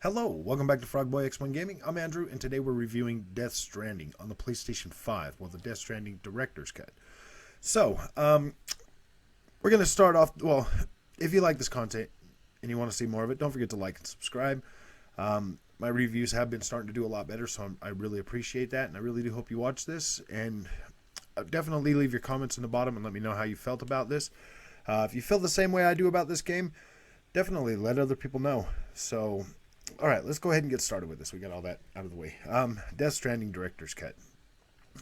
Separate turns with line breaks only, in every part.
Hello, welcome back to Frogboy X1 Gaming. I'm Andrew, and today we're reviewing Death Stranding on the PlayStation 5, well, the Death Stranding Director's Cut. So, we're going to start off, well, if you like this content and you want to see more of it, don't forget to like and subscribe. My reviews have been starting to do a lot better, so I really appreciate that, and I really do hope you watch this, and definitely leave your comments in the bottom and let me know how you felt about this. If you feel the same way I do about this game, definitely let other people know. So, all right, let's go ahead and get started with this. We got all that out of the way. Death Stranding Director's Cut.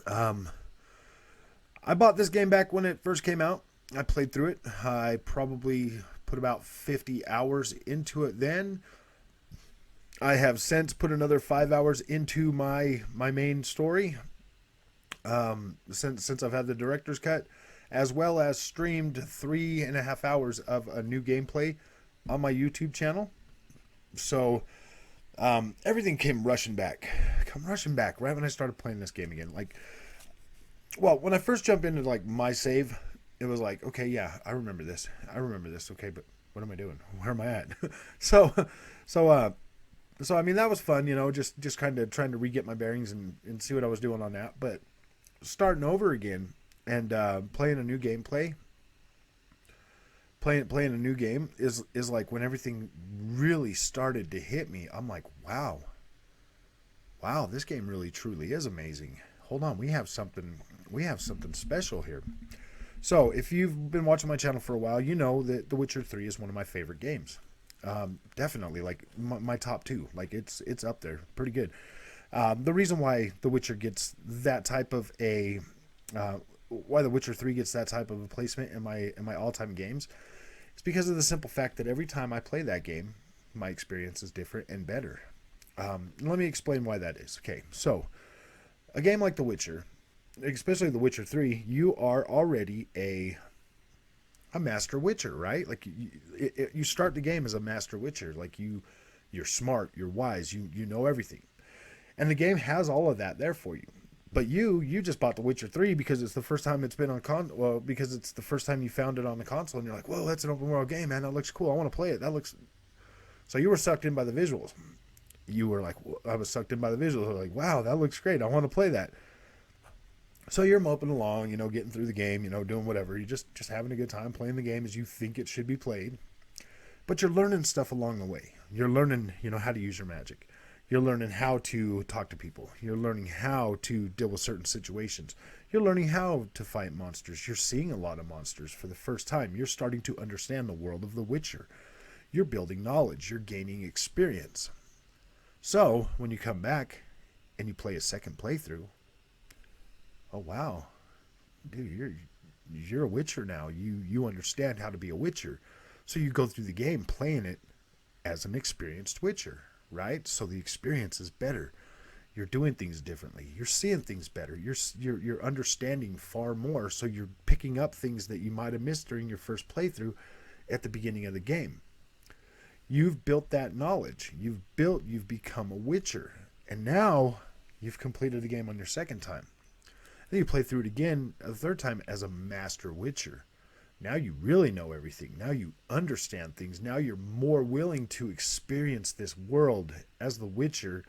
I bought this game back when it first came out. I played through it. I probably put about 50 hours into it then. I have since put another 5 hours into my main story since I've had the Director's Cut, as well as streamed 3.5 hours of a new gameplay on my YouTube channel. So everything came rushing back right when I started playing this game again. When I first jumped into my save, it was like, okay, yeah, I remember this. Okay, but what am I doing? Where am I at? So I mean, that was fun, just kind of trying to re-get my bearings and see what I was doing on that. But starting over again and playing a new gameplay. Playing a new game is like when everything really started to hit me. I'm like, wow, this game really truly is amazing. Hold on, we have something special here. So if you've been watching my channel for a while, you know that The Witcher 3 is one of my favorite games. Definitely, like my top two. Like it's up there, pretty good. The reason why The Witcher gets that type of a why The Witcher 3 gets that type of a placement in my all-time games, it's because of the simple fact that every time I play that game, my experience is different and better. Let me explain why that is. Okay, so a game like The Witcher, especially The Witcher 3, you are already a master Witcher, right? Like you start the game as a master Witcher. Like you're smart, you're wise, you know everything, and the game has all of that there for you. But you just bought The Witcher 3 because it's the first time it's been on because it's the first time you found it on the console, and you're like, whoa, that's an open world game, man. That looks cool. I want to play it. So you were sucked in by the visuals. You were like, I was sucked in by the visuals. I was like, wow, that looks great. I want to play that. So you're moping along, getting through the game, doing whatever. You're just having a good time playing the game as you think it should be played. But you're learning stuff along the way. You're learning, how to use your magic. You're learning how to talk to people. You're learning how to deal with certain situations. You're learning how to fight monsters. You're seeing a lot of monsters for the first time. You're starting to understand the world of The Witcher. You're building knowledge. You're gaining experience. So, when you come back and you play a second playthrough, oh wow, dude, you're a Witcher now. You understand how to be a Witcher. So you go through the game playing it as an experienced Witcher. Right? So the experience is better. You're doing things differently. You're seeing things better. You're understanding far more. So you're picking up things that you might have missed during your first playthrough at the beginning of the game. You've built that knowledge. You've become a Witcher. And now you've completed the game on your second time. Then you play through it again a third time as a master Witcher. Now you really know everything. Now you understand things. Now you're more willing to experience this world as the Witcher,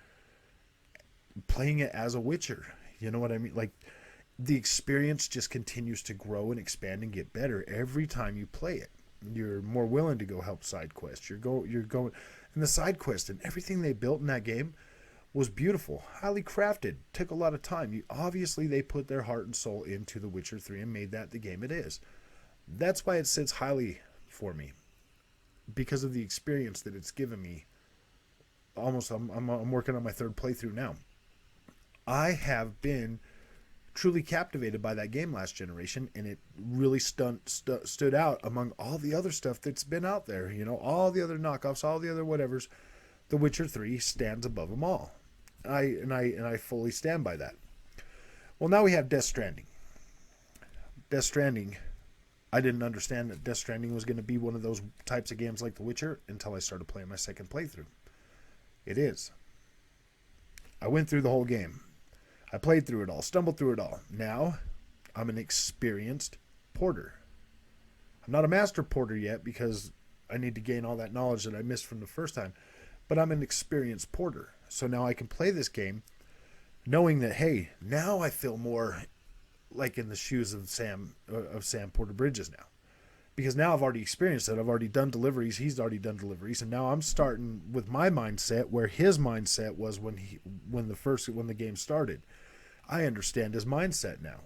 playing it as a Witcher. You know what I mean? Like, the experience just continues to grow and expand and get better every time you play it. You're more willing to go help side quests. You're going, and the side quests and everything they built in that game was beautiful, highly crafted, took a lot of time. Obviously, they put their heart and soul into The Witcher 3 and made that the game it is. That's why it sits highly for me, because of the experience that it's given me. I'm working on my third playthrough now. I have been truly captivated by that game last generation, and it really stood out among all the other stuff that's been out there. All the other knockoffs, all the other whatevers. The Witcher 3 stands above them all. I fully stand by that. Well, now we have Death Stranding. Death Stranding. I didn't understand that Death Stranding was going to be one of those types of games like The Witcher until I started playing my second playthrough. It is. I went through the whole game. I played through it all, stumbled through it all. Now I'm an experienced porter. I'm not a master porter yet because I need to gain all that knowledge that I missed from the first time, but I'm an experienced porter. So now I can play this game knowing that, hey, now I feel more like in the shoes of Sam Porter Bridges now. Because now I've already experienced it. I've already done deliveries. He's already done deliveries, and now I'm starting with my mindset where his mindset was when the game started. I understand his mindset now.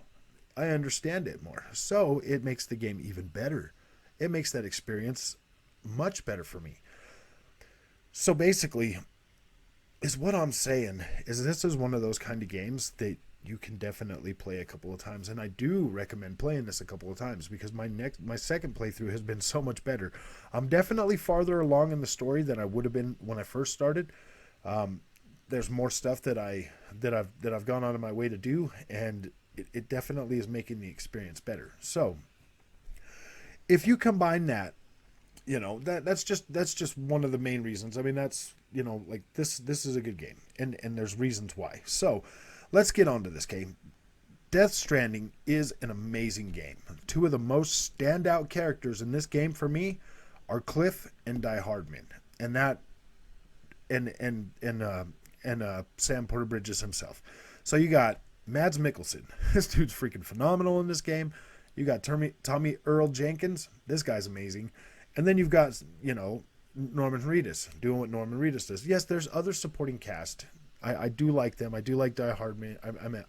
I understand it more. So it makes the game even better. It makes that experience much better for me. So basically, is what I'm saying is this is one of those kind of games that you can definitely play a couple of times, and I do recommend playing this a couple of times because my second playthrough has been so much better. I'm definitely farther along in the story than I would have been when I first started. There's more stuff that I've gone out of my way to do, and it definitely is making the experience better. So if you combine that, that's just one of the main reasons. I mean, that's like this is a good game, and there's reasons why. So let's get on to this game. Death Stranding is an amazing game. Two of the most standout characters in this game for me are Cliff and Die Hardman, and that and Sam Porter Bridges himself. So you got Mads Mikkelsen. This dude's freaking phenomenal in this game. You got Tommy Earl Jenkins. This guy's amazing. And then you've got, Norman Reedus doing what Norman Reedus does. Yes, there's other supporting cast. I do like them. I do like Die Hardman.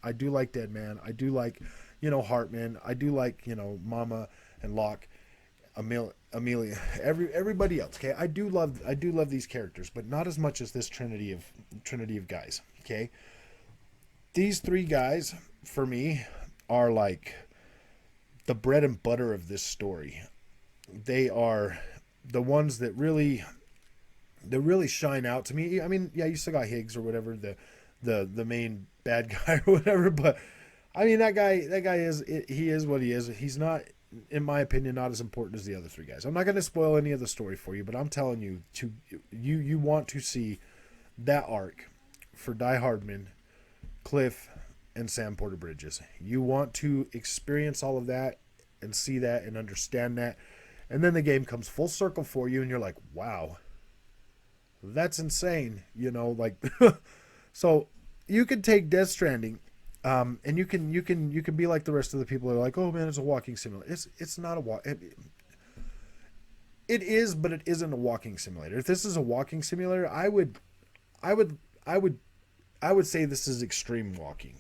I do like Dead Man. I do like, Hartman. I do like, Mama and Locke, Amelia, everybody else. Okay, I do love these characters, but not as much as this trinity of guys. Okay, these three guys for me are like the bread and butter of this story. They are the ones that really shine out to me. I mean, yeah, you still got Higgs or whatever, the main bad guy or whatever, but I mean that guy he is what he is. He's not, in my opinion, not as important as the other three guys. I'm not going to spoil any of the story for you, but I'm telling you, you want to see that arc for Die Hardman, Cliff, and Sam Porter Bridges. You want to experience all of that and see that and understand that. And then the game comes full circle for you, and you're like, wow, that's insane. So you can take Death Stranding, and you can be like the rest of the people that are like, oh man, it's a walking simulator. It's not a walk. It is, but it isn't a walking simulator. If this is a walking simulator, I would say this is extreme walking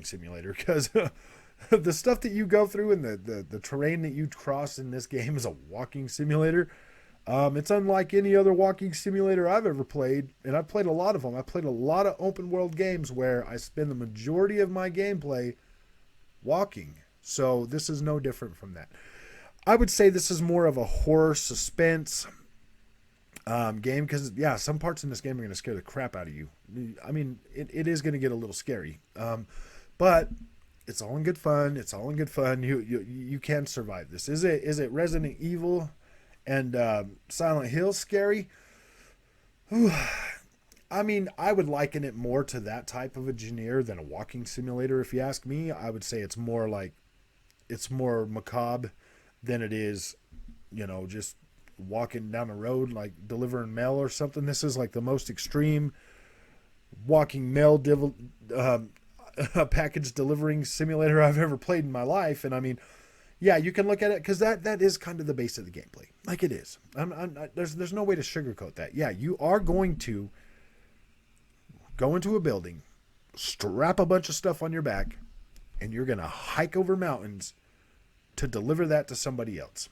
simulator, because the stuff that you go through and the terrain that you cross in this game is a walking simulator. It's unlike any other walking simulator I've ever played, and I've played a lot of them. I played a lot of open world games where I spend the majority of my gameplay walking. So this is no different from that. I would say this is more of a horror suspense game, because yeah, some parts in this game are going to scare the crap out of you. I mean, it is going to get a little scary, but it's all in good fun. It's all in good fun. You can survive this. Is it Resident Evil and Silent Hill scary? Whew. I mean, I would liken it more to that type of a genre than a walking simulator. If you ask me, I would say it's more macabre than it is, just walking down the road, like delivering mail or something. This is like the most extreme walking mail package delivering simulator I've ever played in my life. And I mean, yeah, you can look at it, because that is kind of the base of the gameplay. Like it is. There's no way to sugarcoat that. Yeah, you are going to go into a building, strap a bunch of stuff on your back, and you're going to hike over mountains to deliver that to somebody else.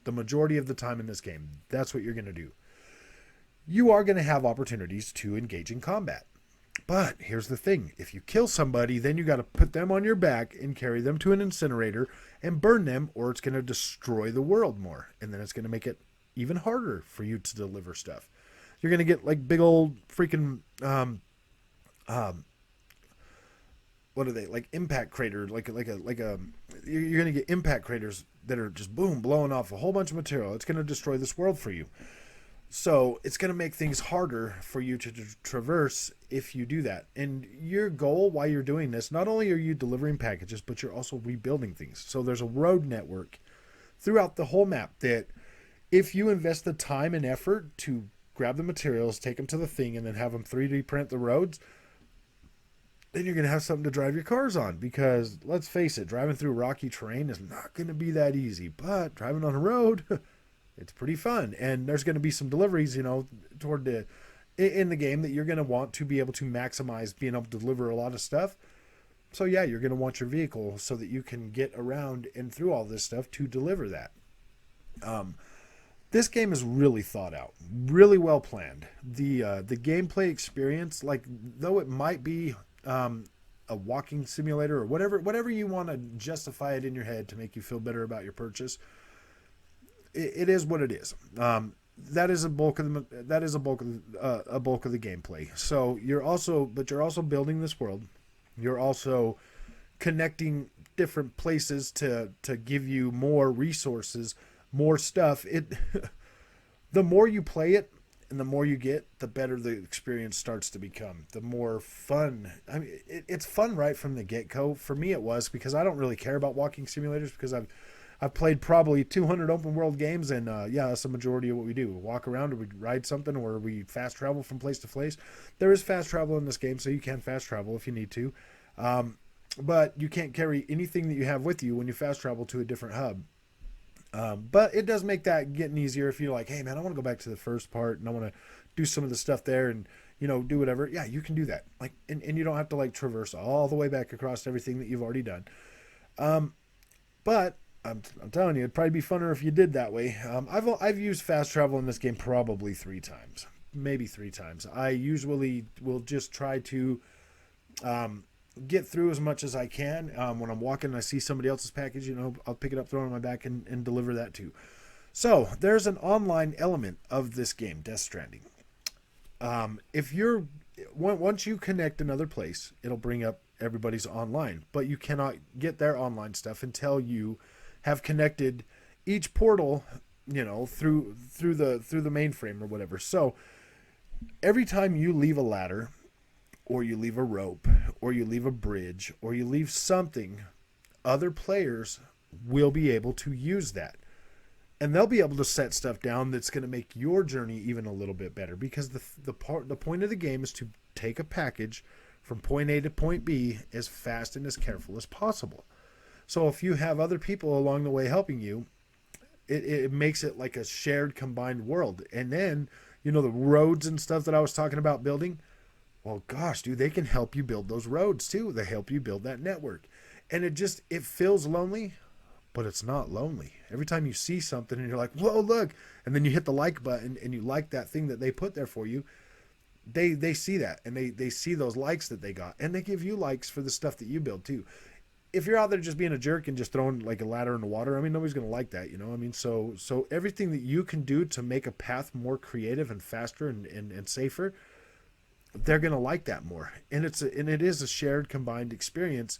The majority of the time in this game, that's what you're going to do. You are going to have opportunities to engage in combat. But here's the thing. If you kill somebody, then you got to put them on your back and carry them to an incinerator and burn them, or it's going to destroy the world more. And then it's going to make it even harder for you to deliver stuff. You're going to get like big old freaking, what are they? Like impact crater, you're going to get impact craters that are just boom, blowing off a whole bunch of material. It's going to destroy this world for you. So it's going to make things harder for you to traverse if you do that. And your goal while you're doing this, not only are you delivering packages, but you're also rebuilding things. So there's a road network throughout the whole map that if you invest the time and effort to grab the materials, take them to the thing, and then have them 3D print the roads, then you're going to have something to drive your cars on. Because let's face it, driving through rocky terrain is not going to be that easy. But driving on a road, it's pretty fun. And there's going to be some deliveries, toward in the game that you're going to want to be able to maximize being able to deliver a lot of stuff. So yeah, you're going to want your vehicle so that you can get around and through all this stuff to deliver that. This game is really thought out, really well planned. The gameplay experience, like though it might be a walking simulator or whatever you want to justify it in your head to make you feel better about your purchase, it is what it is. That is a bulk of a bulk of the gameplay. So you're also building this world. You're also connecting different places to give you more resources, more stuff. The more you play it and the more you get, the better the experience starts to become. The more fun. I mean, it's fun right from the get-go. For me, it was, because I don't really care about walking simulators, because I've played probably 200 open world games, and yeah, that's the majority of what we do. We walk around, or we ride something, or we fast travel from place to place. There is fast travel in this game, so you can fast travel if you need to. But you can't carry anything that you have with you when you fast travel to a different hub. But it does make that getting easier if you're like, hey man, I want to go back to the first part and I want to do some of the stuff there and, do whatever. Yeah, you can do that. Like, and you don't have to like traverse all the way back across everything that you've already done. But I'm telling you, it'd probably be funner if you did that way. I've used fast travel in this game probably 3 times, maybe 3 times. I usually will just try to, get through as much as I can. When I'm walking and I see somebody else's package, I'll pick it up, throw it on my back, and deliver that too. So there's an online element of this game, Death Stranding. Once you connect another place, it'll bring up everybody's online, but you cannot get their online stuff until you have connected each portal, through the mainframe or whatever. So every time you leave a ladder, or you leave a rope, or you leave a bridge, or you leave something, other players will be able to use that. And they'll be able to set stuff down that's going to make your journey even a little bit better, because the point of the game is to take a package from point A to point B as fast and as careful as possible. So if you have other people along the way helping you, it makes it like a shared combined world. And then, the roads and stuff that I was talking about building, well, gosh, dude, they can help you build those roads too. They help you build that network. And it feels lonely, but it's not lonely. Every time you see something and you're like, whoa, look, and then you hit the like button and you like that thing that they put there for you, they see that, and they see those likes that they got, and they give you likes for the stuff that you build too. If you're out there just being a jerk and just throwing like a ladder in the water, I mean, nobody's going to like that, so everything that you can do to make a path more creative and faster and safer, they're going to like that more. And it is a shared combined experience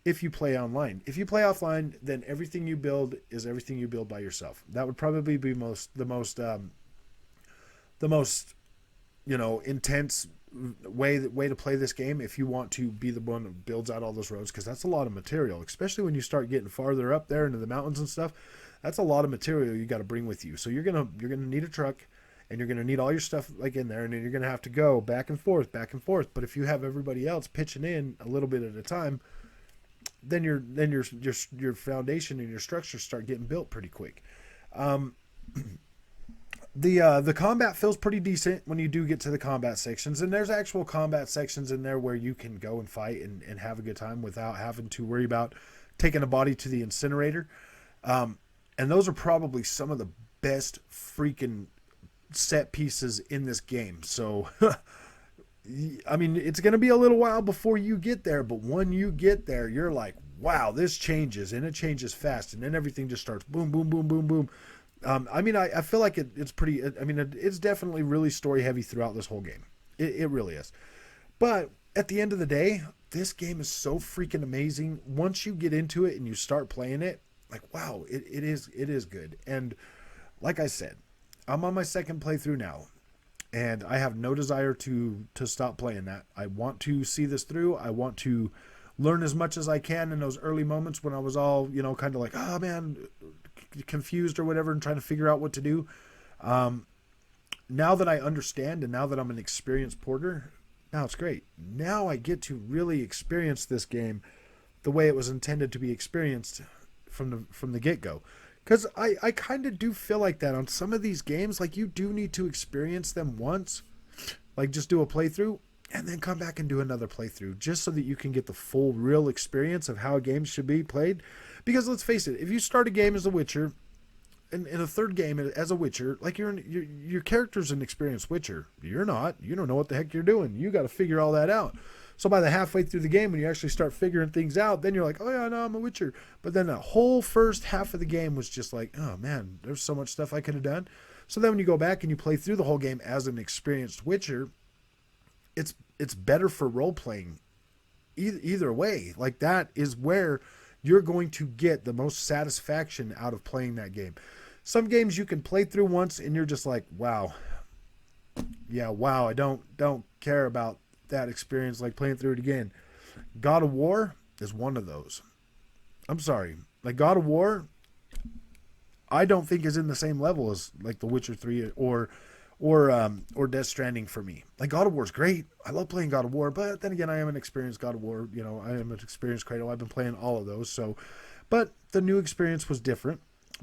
if you play online. If you play offline, then everything you build is everything you build by yourself. That would probably be the most intense way to play this game, if you want to be the one that builds out all those roads, because that's a lot of material, especially when you start getting farther up there into the mountains and stuff. That's a lot of material you got to bring with you. So you're gonna need a truck, and you're going to need all your stuff like in there, and then you're going to have to go back and forth. But if you have everybody else pitching in a little bit at a time, then your foundation and your structure start getting built pretty quick. The combat feels pretty decent when you do get to the combat sections, and there's actual combat sections in there where you can go and fight and have a good time without having to worry about taking a body to the incinerator. And those are probably some of the best freaking set pieces in this game. So I mean, it's going to be a little while before you get there, but when you get there, you're like, wow, this changes, and it changes fast, and then everything just starts boom, boom, boom, boom, boom. I mean, I feel like it's pretty, I mean, it's definitely really story heavy throughout this whole game. It really is. But at the end of the day, this game is so freaking amazing. Once you get into it and you start playing it, like, wow, it is good. And like I said, I'm on my second playthrough now, and I have no desire to stop playing that. I want to see this through. I want to learn as much as I can in those early moments when I was all, kind of like, oh man, confused or whatever, and trying to figure out what to do. Now that I understand, and now that I'm an experienced porter, now it's great. Now I get to really experience this game the way it was intended to be experienced from the get-go. Because I kind of do feel like that on some of these games. Like, you do need to experience them once. Like, just do a playthrough and then come back and do another playthrough, just so that you can get the full, real experience of how a game should be played. Because let's face it, if you start a game as a Witcher, in a third game as a Witcher, like your character's an experienced Witcher. You're not. You don't know what the heck you're doing. You got to figure all that out. So by the halfway through the game, when you actually start figuring things out, then you're like, oh yeah, no, I'm a Witcher. But then the whole first half of the game was just like, oh man, there's so much stuff I could have done. So then when you go back and you play through the whole game as an experienced Witcher, it's better for role playing. Either way, like, that is where you're going to get the most satisfaction out of playing that game. Some games you can play through once and you're just like, wow. Yeah, wow, I don't care about that experience like playing through it again. God of War is one of those. I'm sorry. Like, God of War, I don't think is in the same level as like The Witcher 3 or Death Stranding for me. Like, God of War is great. I love playing God of War, but then again, I am an experienced God of War. I am an experienced Kratos. I've been playing all of those. So, but the new experience was different,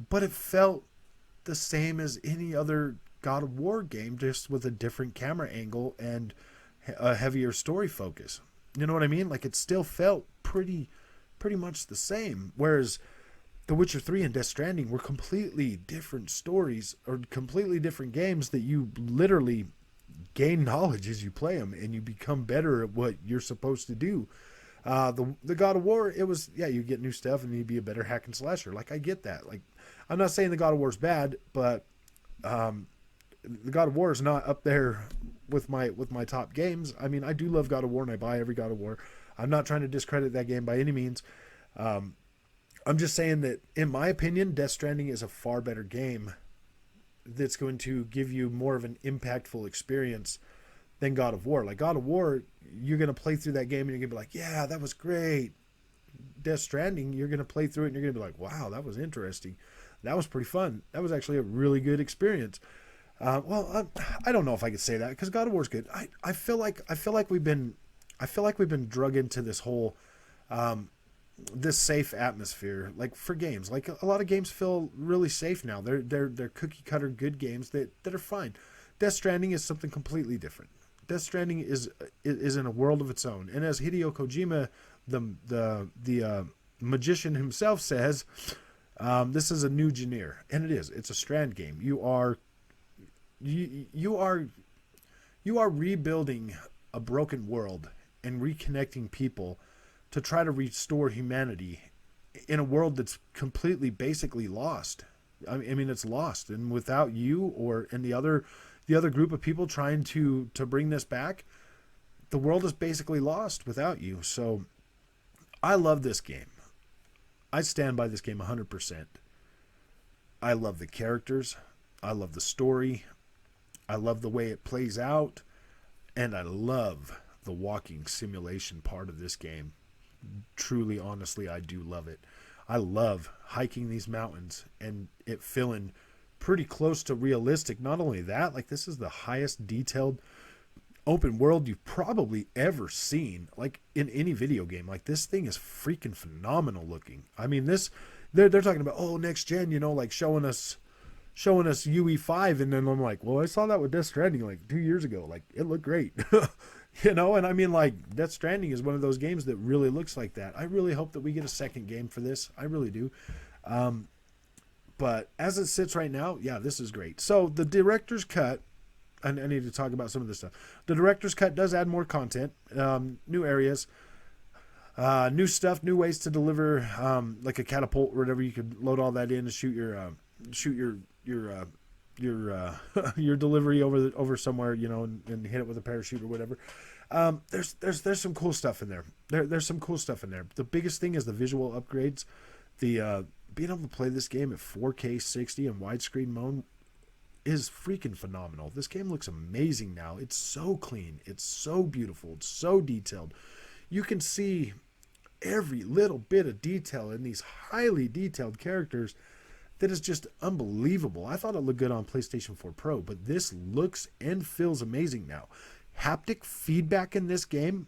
but it felt the same as any other God of War game, just with a different camera angle and a heavier story focus. You know what I mean? Like, it still felt pretty much the same. Whereas The Witcher 3 and Death Stranding were completely different stories, or completely different games that you literally gain knowledge as you play them, and you become better at what you're supposed to do. The God of War, it was, yeah, you get new stuff and you'd be a better hack and slasher. Like, I get that. Like, I'm not saying the God of War is bad, but the God of War is not up there with my top games. I mean, I do love God of War and I buy every God of War. I'm not trying to discredit that game by any means. I'm just saying that, in my opinion, Death Stranding is a far better game that's going to give you more of an impactful experience than God of War. Like, God of War, you're going to play through that game and you're going to be like, yeah, that was great. Death Stranding, you're going to play through it and you're going to be like, wow, that was interesting. That was pretty fun. That was actually a really good experience. I don't know if I could say that, because God of War's good. I feel like we've been drug into this whole this safe atmosphere, like, for games. Like, a lot of games feel really safe now. They're cookie cutter good games that are fine. Death Stranding is something completely different. Death Stranding is in a world of its own. And as Hideo Kojima, the magician himself, says, this is a new genre, and it is. It's a Strand game. You are rebuilding a broken world and reconnecting people to try to restore humanity in a world that's completely, basically lost. I mean, it's lost, and without you and the other group of people trying to bring this back, the world is basically lost without you. So, I love this game. I stand by this game 100%. I love the characters. I love the story. I love the way it plays out. And I love the walking simulation part of this game. Truly, honestly, I do love it. I love hiking these mountains and it feeling pretty close to realistic. Not only that, like, this is the highest detailed open world you've probably ever seen, like, in any video game. Like, this thing is freaking phenomenal looking. I mean, they're talking about, oh, next gen, like, showing us UE5, and then I'm like, well, I saw that with Death Stranding like 2 years ago. Like, it looked great. And I mean, like, Death Stranding is one of those games that really looks like that. I really hope that we get a second game for this. I really do. But as it sits right now, yeah, this is great. So the director's cut, I need to talk about some of this stuff. The director's cut does add more content, new areas, new stuff, new ways to deliver, like a catapult or whatever. You could load all that in and shoot your delivery over somewhere, and hit it with a parachute or whatever. There's some cool stuff in there. There's some cool stuff in there. The biggest thing is the visual upgrades. The being able to play this game at 4K 60 and widescreen mode is freaking phenomenal. This game looks amazing now. It's so clean. It's so beautiful. It's so detailed. You can see every little bit of detail in these highly detailed characters that is just unbelievable. I thought it looked good on PlayStation 4 Pro, but this looks and feels amazing now. Haptic feedback in this game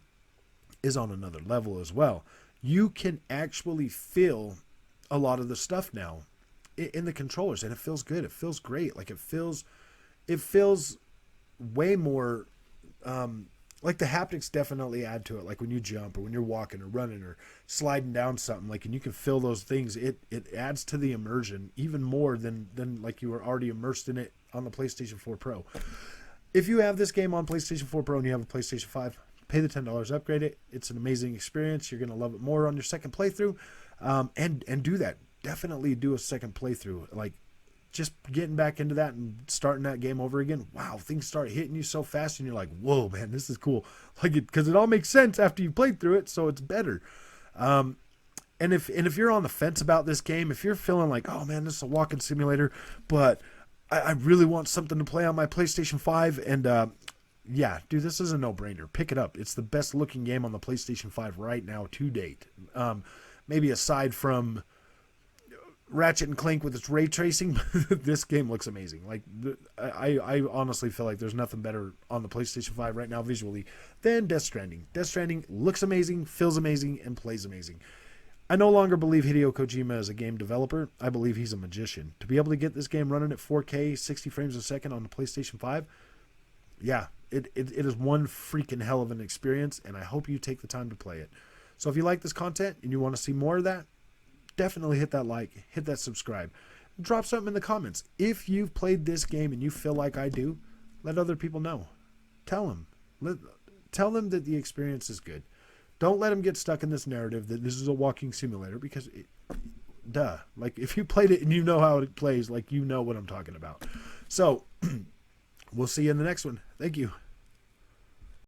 is on another level as well. You can actually feel a lot of the stuff now in the controllers, and it feels good. It feels great. Like it feels way more like the haptics definitely add to it. Like when you jump or when you're walking or running or sliding down something, like, and you can feel those things. It adds to the immersion even more than like you were already immersed in it on the PlayStation 4 Pro. If you have this game on PlayStation 4 Pro and you have a PlayStation 5, pay the $10, upgrade it. It's an amazing experience. You're going to love it more on your second playthrough. And do that. Definitely do a second playthrough. Like, just getting back into that and starting that game over again. Wow, things start hitting you so fast and you're like, whoa, man, this is cool. Like, because it all makes sense after you played through it, so it's better. And if you're on the fence about this game, if you're feeling like, oh man, this is a walking simulator, but I really want something to play on my PlayStation 5, and yeah, dude, this is a no-brainer. Pick it up. It's the best looking game on the PlayStation 5 right now to date. Maybe aside from Ratchet and Clank with its ray tracing, this game looks amazing. Like, I honestly feel like there's nothing better on the PlayStation 5 right now visually than Death Stranding. Death Stranding looks amazing, feels amazing, and plays amazing. I no longer believe Hideo Kojima is a game developer. I believe he's a magician. To be able to get this game running at 4K, 60 frames a second on the PlayStation 5, yeah, it is one freaking hell of an experience, and I hope you take the time to play it. So if you like this content and you want to see more of that, definitely hit that like, hit that subscribe. Drop something in the comments. If you've played this game and you feel like I do, let other people know. Tell them. Tell them that the experience is good. Don't let them get stuck in this narrative that this is a walking simulator, because duh. Like, if you played it and you know how it plays, like, you know what I'm talking about. So, we'll see you in the next one. Thank you.